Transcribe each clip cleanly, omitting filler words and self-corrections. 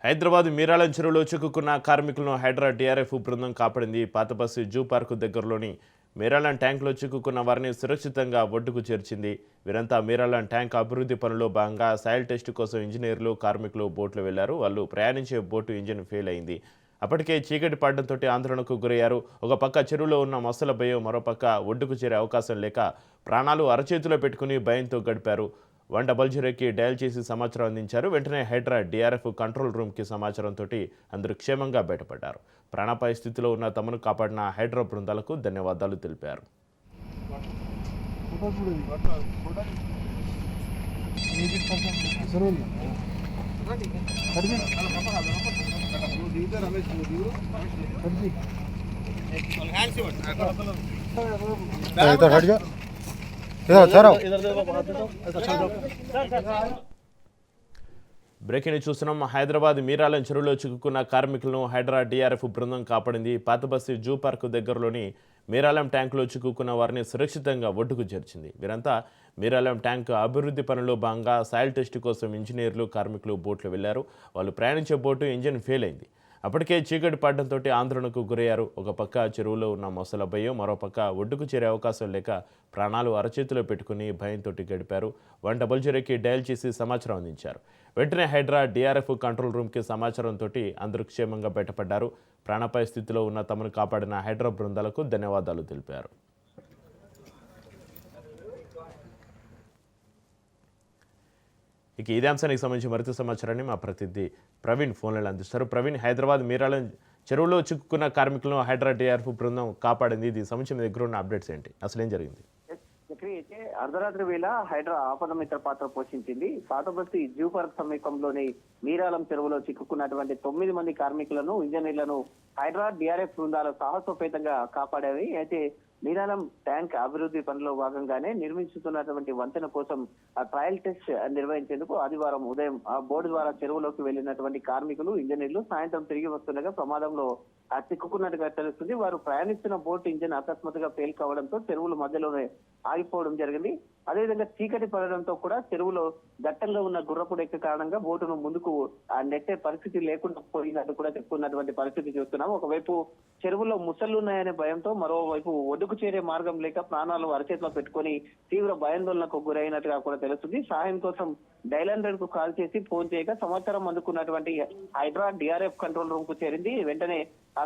హైదరాబాద్ మీరాలం చెరువులో చిక్కుకున్న కార్మికులను హైడ్రా డీఆర్ఎఫ్ బృందం కాపాడింది. పాతబస్సు జూ పార్కు దగ్గరలోని మీరాలం ట్యాంకులో చిక్కుకున్న వారిని సురక్షితంగా ఒడ్డుకు చేర్చింది. వీరంతా మీరాలం ట్యాంక్ అభివృద్ధి పనుల్లో భాగంగా సాయిల్ టెస్ట్ కోసం ఇంజనీర్లు, కార్మికులు బోట్లు వెళ్లారు. వాళ్ళు ప్రయాణించే బోటు ఇంజిన్ ఫెయిల్ అయింది. అప్పటికే చీకటి పడడంతో ఆందోళనకు గురయ్యారు. ఒక పక్క చెరువులో ఉన్న మొసల భయం, మరోపక్క ఒడ్డుకు చేరే అవకాశం లేక ప్రాణాలు అరచేతిలో పెట్టుకుని భయంతో గడిపారు. 100కి డయల్ చేసి సమాచారం అందించారు. వెంటనే హైడ్రా డీఆర్ఎఫ్ కంట్రోల్ రూమ్కి సమాచారంతో అందరూ క్షేమంగా బయటపడ్డారు. ప్రాణాపాయ స్థితిలో ఉన్న తమను కాపాడిన హైడ్రా బృందాలకు ధన్యవాదాలు తెలిపారు. బ్రేకింగ్ చూస్తున్నాం. హైదరాబాద్ మీరాలం చెరువులో చిక్కుకున్న కార్మికులను హైడ్రా డీఆర్ఎఫ్ బృందం కాపాడింది. పాతబస్సు జూ పార్కు దగ్గరలోని మీరాలం ట్యాంకులో చిక్కుకున్న వారిని సురక్షితంగా ఒడ్డుకు చేర్చింది. వీరంతా మీరాలం ట్యాంక్ అభివృద్ధి పనుల్లో భాగంగా సాయిల్ టెస్ట్ కోసం ఇంజనీర్లు, కార్మికులు బోట్లు వెళ్లారు. వాళ్ళు ప్రయాణించే బోటు ఇంజిన్ ఫెయిల్ అయింది. అప్పటికే చీకటి పడడంతో ఆందోళనకు గురయ్యారు. ఒక పక్క చెరువులో ఉన్న మొసల భయం, మరోపక్క ఒడ్డుకు చేరే అవకాశం లేక ప్రాణాలు అరచేతిలో పెట్టుకుని భయంతో గడిపారు. 100కి డయల్ చేసి సమాచారం అందించారు. వెంటనే హైడ్రా డీఆర్ఎఫ్ కంట్రోల్ రూమ్కి సమాచారంతో అందరూ క్షేమంగా బయటపడ్డారు. ప్రాణాపాయ స్థితిలో ఉన్న తమను కాపాడిన హైడ్రా బృందాలకు ధన్యవాదాలు తెలిపారు. ఇక ఇదే అంశానికి సంబంధించి మరింత సమాచారాన్ని మా ప్రతినిధి ప్రవీణ్ ఫోన్లలో అందిస్తారు. ప్రవీణ్, హైదరాబాద్ మీరాలం చెరువులో చిక్కుకున్న కార్మికులను హైడ్రా డీఆర్ఎఫ్ బృందం కాపాడింది. దీనికి సంబంధించి మీ దగ్గర ఉన్న అప్డేట్స్ ఏంటి? అసలు ఏం జరిగింది? అయితే అర్ధరాత్రి వేళ హైడ్రా ఆపద మిత్ర పాత్ర పోషించింది. పాతబస్తి జూ పార్క్ సమీపంలోని మీరాలం చెరువులో చిక్కుకున్నటువంటి 9 మంది కార్మికులను, ఇంజనీర్లను హైడ్రా డీఆర్ఎఫ్ బృందాలు సాహసోపేతంగా కాపాడేవి. అయితే మీరాలం ట్యాంక్ అభివృద్ధి పనిలో భాగంగానే నిర్మించుతున్నటువంటి వంతెన కోసం ట్రయల్ టెస్ట్ నిర్వహించేందుకు ఆదివారం ఉదయం ఆ బోర్డు ద్వారా చెరువులోకి వెళ్లినటువంటి కార్మికులు, ఇంజనీర్లు సాయంత్రం తిరిగి వస్తుండగా ప్రమాదంలో చిక్కుకున్నట్టుగా తెలుస్తుంది. వారు ప్రయాణిస్తున్న బోట్ ఇంజిన్ అకస్మాత్తుగా ఫెయిల్ కావడంతో చెరువుల మధ్యలోనే ఆగిపోవడం జరిగింది. అదేవిధంగా చీకటి పడడంతో కూడా చెరువులో దట్టంగా ఉన్న గుర్రపు డెక్క కారణంగా బోటును ముందుకు నెట్టే పరిస్థితి లేకుండా పోయినట్టు కూడా చెప్పుకున్నటువంటి పరిస్థితి చూస్తున్నాం. ఒకవైపు చెరువులో ముసళ్లు ఉన్నాయనే భయంతో, మరోవైపు ఒడ్డుకు చేరే మార్గం లేక ప్రాణాలు అరచేతిలో పెట్టుకుని తీవ్ర భయాందోళనకు గురైనట్టుగా కూడా తెలుస్తుంది. సహాయం కోసం డయల్ 100కు కాల్ చేసి ఫోన్ చేయగా సమాచారం అందుకున్నటువంటి హైడ్రా డీఆర్ఎఫ్ కంట్రోల్ రూమ్ కు చేరింది. వెంటనే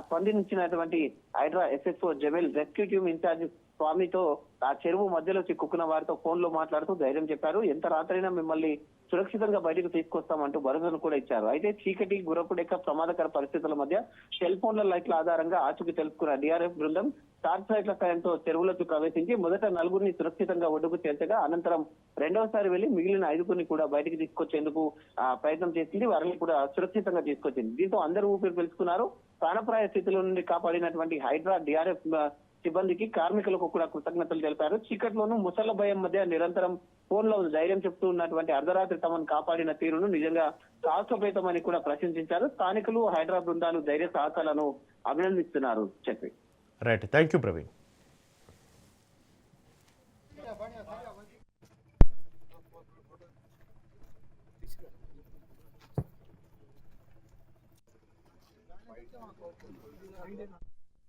స్పందించినటువంటి HYDRAA SSO Jameel rescue team incharge స్వామితో ఆ చెరువు మధ్యలో చిక్కుకున్న వారితో ఫోన్ లో మాట్లాడుతూ ధైర్యం చెప్పారు. ఎంత రాత్రైనా మిమ్మల్ని సురక్షితంగా బయటకు తీసుకొస్తామంటూ భరోసాను కూడా ఇచ్చారు. అయితే చీకటి, గుర్రపుడెక్క ప్రమాదకర పరిస్థితుల మధ్య సెల్ ఫోన్ల లైట్ల ఆధారంగా ఆచూకీ తెలుసుకున్న డీఆర్ఎఫ్ బృందం టార్చ్ లైట్ల సాయంతో చెరువులోకి ప్రవేశించి మొదట 4గురిని సురక్షితంగా ఒడ్డుకు చేర్చగా అనంతరం రెండవసారి వెళ్లి మిగిలిన 5గురిని కూడా బయటకు తీసుకొచ్చేందుకు ప్రయత్నం చేసింది. వారిని కూడా సురక్షితంగా తీసుకొచ్చింది. దీంతో అందరూ ఊపిరి పీల్చుకున్నారు. ప్రాణప్రాయ స్థితిలో నుండి కాపాడినటువంటి హైడ్రా డీఆర్ఎఫ్ సిబ్బందికి, కార్మికులకు కూడా కృతజ్ఞతలు తెలిపారు. చీకట్లోనూ ముసళ్ల భయం మధ్య నిరంతరం ఫోన్ లో ధైర్యం చెప్తూ ఉన్నటువంటి అర్ధరాత్రి తమను కాపాడిన తీరును నిజంగా సాహసోపేతమని కూడా ప్రశంసించారు. స్థానికులు హైడ్రా బృందాలు ధైర్య సాహసాలను అభినందిస్తున్నారు. చెప్పి రైట్, థ్యాంక్ యూ ప్రవీణ్.